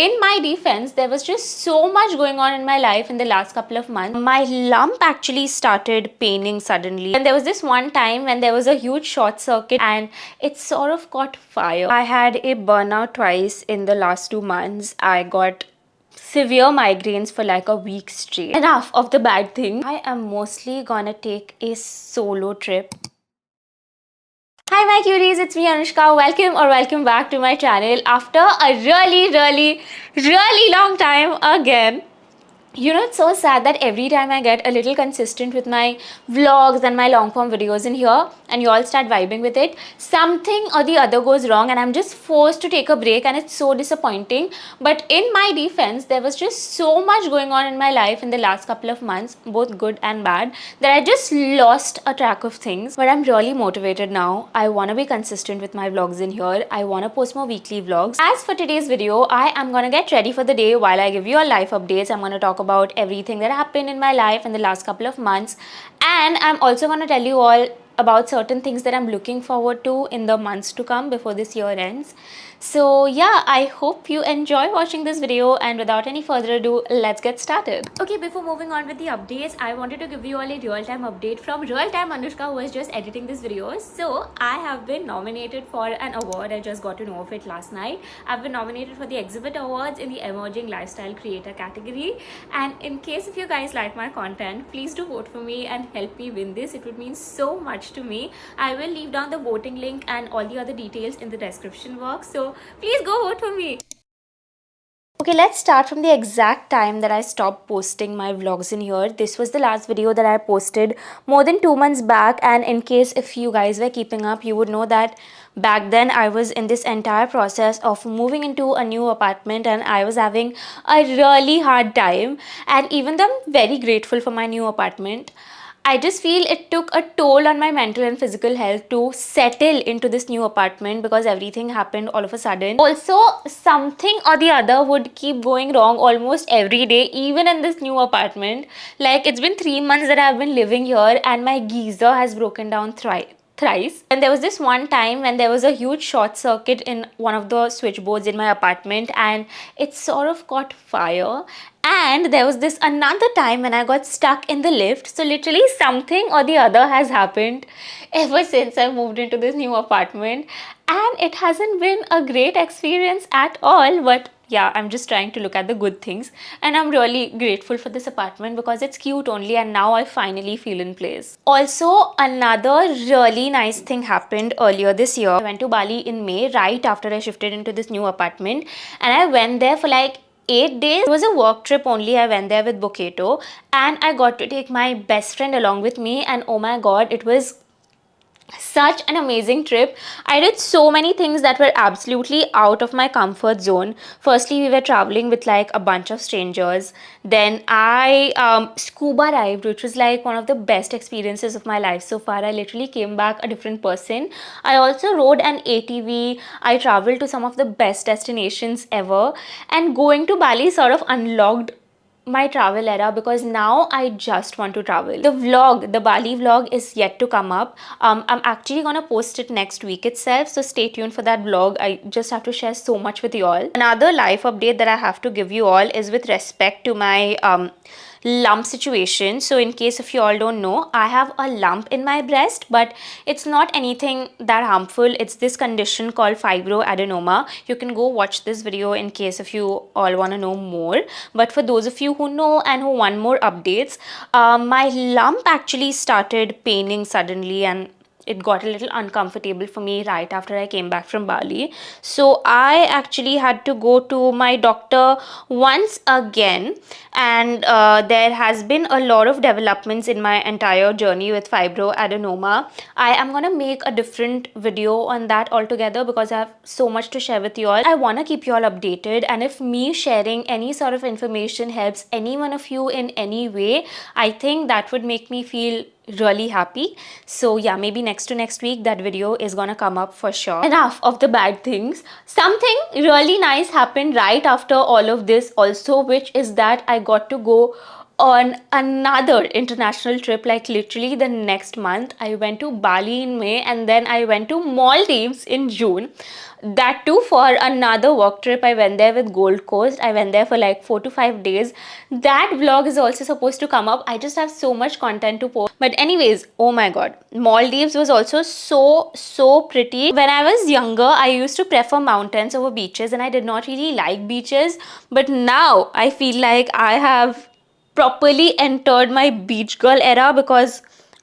In my defense, there was just so much going on in my life in the last couple of months. My lump actually started paining suddenly. And there was this one time when there was a huge short circuit and it sort of caught fire. I had a burnout twice in the last 2 months. I got severe migraines for like a week straight. Enough of the bad things. I am mostly gonna take a solo trip. Hi my cuties, it's me Anushka. Welcome back to my channel after a really long time again. You know, it's so sad that every time I get a little consistent with my vlogs and my long form videos in here and you all start vibing with it, something or the other goes wrong and I'm just forced to take a break and it's so disappointing. But in my defense, there was just so much going on in my life in the last couple of months, both good and bad, that I just lost a track of things. But I'm really motivated now. I want to be consistent with my vlogs in here. I want to post more weekly vlogs. As for today's video, I am going to get ready for the day while I give you all life updates. I'm going to talk about everything that happened in my life in the last couple of months, and I'm also going to tell you all about certain things that I'm looking forward to in the months to come before this year ends. So yeah, I hope you enjoy watching this video, and without any further ado, let's get started. Okay, before moving on with the updates, I wanted to give you all a real-time update from real-time Anushka, who was just editing this video. So I have been nominated for an award. I just got to know of it last night. I've been nominated for the Exhibit Awards in the Emerging Lifestyle Creator category, and in case if you guys like my content, please do vote for me and help me win this. It would mean so much to me. I will leave down the voting link and all the other details in the description box, so please go vote for me. Okay, let's start from the exact time that I stopped posting my vlogs in here. This was the last video that I posted more than 2 months back, and in case if you guys were keeping up, you would know that back then I was in this entire process of moving into a new apartment and I was having a really hard time. And even though I'm very grateful for my new apartment, I just feel it took a toll on my mental and physical health to settle into this new apartment because everything happened all of a sudden. Also, something or the other would keep going wrong almost every day, even in this new apartment. Like, it's been 3 months that I've been living here and my geyser has broken down thrice. And there was this one time when there was a huge short circuit in one of the switchboards in my apartment and it sort of caught fire. And there was this another time when I got stuck in the lift. So literally something or the other has happened ever since I moved into this new apartment, and it hasn't been a great experience at all. But yeah, I'm just trying to look at the good things, and I'm really grateful for this apartment because it's cute only, and now I finally feel in place. Also, another really nice thing happened earlier this year. I went to Bali in May, right after I shifted into this new apartment, and I went there for like 8 days. It was a work trip only. I went there with Boketo and I got to take my best friend along with me, and oh my god, it was such an amazing trip. I did so many things that were absolutely out of my comfort zone. Firstly, we were traveling with like a bunch of strangers. Then I scuba dived, which was like one of the best experiences of my life so far. I literally came back a different person. I also rode an ATV. I traveled to some of the best destinations ever, and going to Bali sort of unlocked my travel era because now I just want to travel. The Bali vlog is yet to come up. I'm actually gonna post it next week itself, so stay tuned for that vlog. I just have to share so much with you all. Another life update that I have to give you all is with respect to my lump situation. So in case if you all don't know, I have a lump in my breast, but it's not anything that harmful. It's this condition called fibroadenoma. You can go watch this video in case if you all want to know more. But for those of you who know and who want more updates, my lump actually started paining suddenly, and it got a little uncomfortable for me right after I came back from Bali. So I actually had to go to my doctor once again, and there has been a lot of developments in my entire journey with fibroadenoma. I am gonna make a different video on that altogether because I have so much to share with you all. I want to keep you all updated, and if me sharing any sort of information helps any one of you in any way, I think that would make me feel really happy. So yeah, maybe next to next week that video is gonna come up for sure. Enough of the bad things. Something really nice happened right after all of this also, which is that I got to go on another international trip, like literally the next month. I went to Bali in May, and then I went to Maldives in June. That too for another work trip. I went there with Gold Coast. I went there for like 4 to 5 days. That vlog is also supposed to come up. I just have so much content to post. But anyways, oh my god, Maldives was also so pretty. When I was younger, I used to prefer mountains over beaches, and I did not really like beaches. But now I feel like I have properly entered my beach girl era, because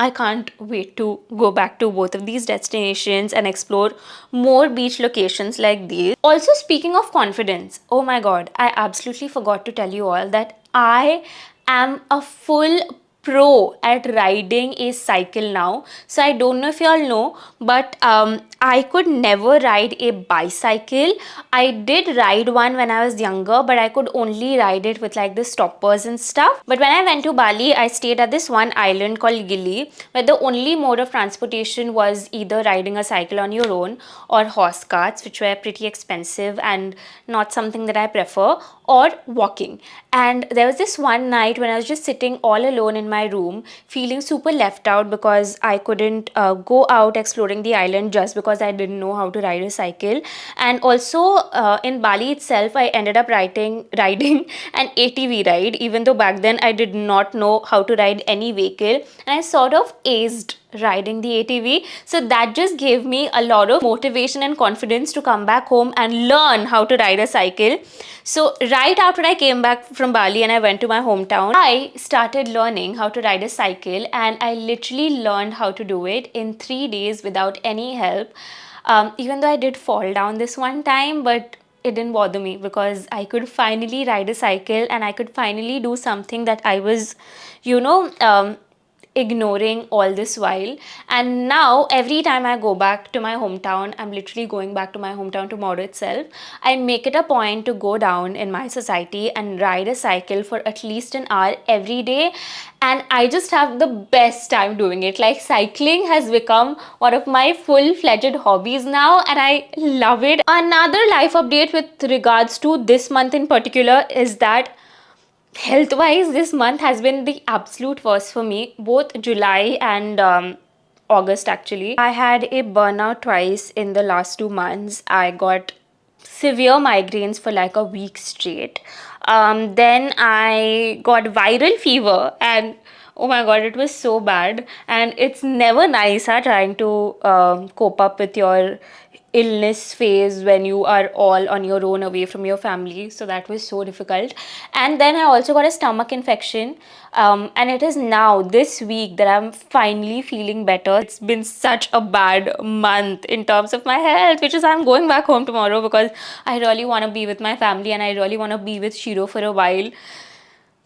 I can't wait to go back to both of these destinations and explore more beach locations like these. Also, speaking of confidence, oh my god, I absolutely forgot to tell you all that I am a full pro at riding a cycle now. So I don't know if you all know, but I could never ride a bicycle. I did ride one when I was younger, but I could only ride it with like the stoppers and stuff. But when I went to Bali, I stayed at this one island called Gili, where the only mode of transportation was either riding a cycle on your own or horse carts, which were pretty expensive and not something that I prefer, or walking. And there was this one night when I was just sitting all alone in my room, feeling super left out because I couldn't go out exploring the island just because I didn't know how to ride a cycle. And also in Bali itself, I ended up riding an ATV ride, even though back then I did not know how to ride any vehicle, and I sort of aced riding the ATV. So that just gave me a lot of motivation and confidence to come back home and learn how to ride a cycle. So right after I came back from Bali and I went to my hometown, I started learning how to ride a cycle, and I literally learned how to do it in 3 days without any help. Even though I did fall down this one time, but it didn't bother me because I could finally ride a cycle and I could finally do something that I was, you know, ignoring all this while. And now every time I go back to my hometown, I'm literally going back to my hometown tomorrow itself, I make it a point to go down in my society and ride a cycle for at least an hour every day, and I just have the best time doing it. Like, cycling has become one of my full-fledged hobbies now, and I love it. Another life update with regards to this month in particular is that health wise, this month has been the absolute worst for me, both July and August. Actually, I had a burnout twice in the last 2 months. I got severe migraines for like a week straight. Then I got viral fever, and oh my god, it was so bad. And it's never nice trying to cope up with your illness phase when you are all on your own away from your family. So that was so difficult. And then I also got a stomach infection, and it is now this week that I'm finally feeling better. It's been such a bad month in terms of my health, which is I'm going back home tomorrow because I really want to be with my family and I really want to be with Shiro for a while.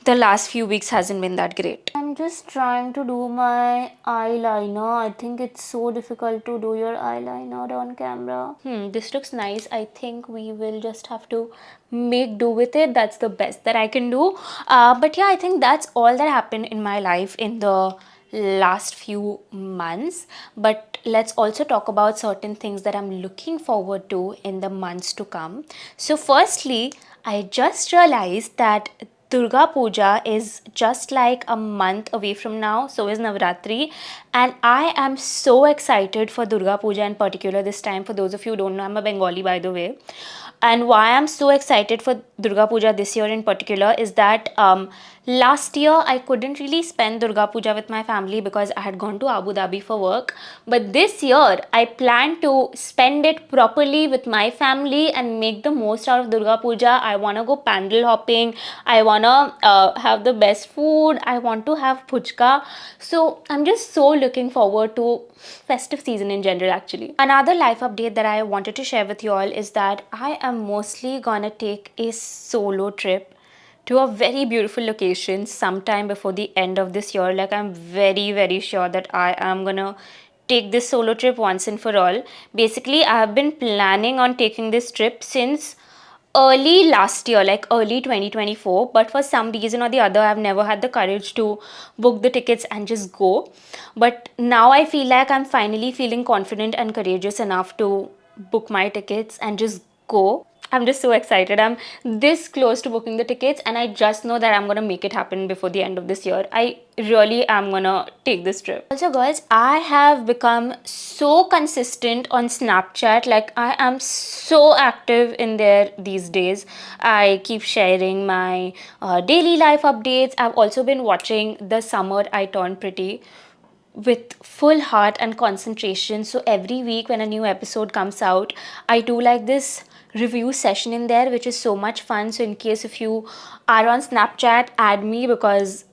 The last few weeks hasn't been that great. I'm just trying to do my eyeliner. I think it's so difficult to do your eyeliner on camera. This looks nice. I think we will just have to make do with it. That's the best that I can do. But yeah, I think that's all that happened in my life in the last few months. But let's also talk about certain things that I'm looking forward to in the months to come. So firstly, I just realized that Durga Puja is just like a month away from now, so is Navratri, and I am so excited for Durga Puja in particular this time. For those of you who don't know, I'm a Bengali, by the way. And why I'm so excited for Durga Puja this year in particular is that last year I couldn't really spend Durga Puja with my family because I had gone to Abu Dhabi for work. But this year I plan to spend it properly with my family and make the most out of Durga Puja. I want to go pandal hopping. I want to have the best food. I want to have puchka. So I'm just so looking forward to festive season in general actually. Another life update that I wanted to share with you all is that I am mostly gonna take a solo trip to a very beautiful location sometime before the end of this year. Like, I'm very sure that I am gonna take this solo trip once and for all. Basically, I have been planning on taking this trip since early last year, like early 2024, but for some reason or the other I've never had the courage to book the tickets and just go. But now I feel like I'm finally feeling confident and courageous enough to book my tickets and just go. I'm just so excited. I'm this close to booking the tickets, and I just know that I'm gonna make it happen before the end of this year. I really am gonna take this trip. Also, girls, I have become so consistent on Snapchat. Like, I am so active in there these days. I keep sharing my daily life updates. I've also been watching The Summer I Turned Pretty with full heart and concentration. So every week when a new episode comes out, I do like this review session in there, which is so much fun. So in case if you are on Snapchat, add me, because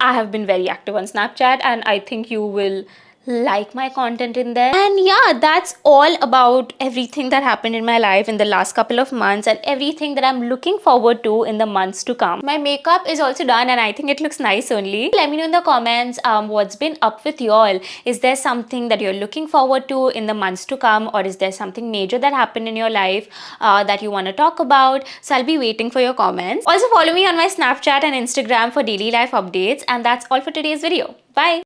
I have been very active on Snapchat and I think you will like my content in there. And yeah, that's all about everything that happened in my life in the last couple of months and everything that I'm looking forward to in the months to come. My makeup is also done and I think it looks nice only. Let me know in the comments what's been up with y'all. Is there something that you're looking forward to in the months to come, or is there something major that happened in your life that you want to talk about? So I'll be waiting for your comments. Also follow me on my Snapchat and Instagram for daily life updates, and that's all for today's video. Bye.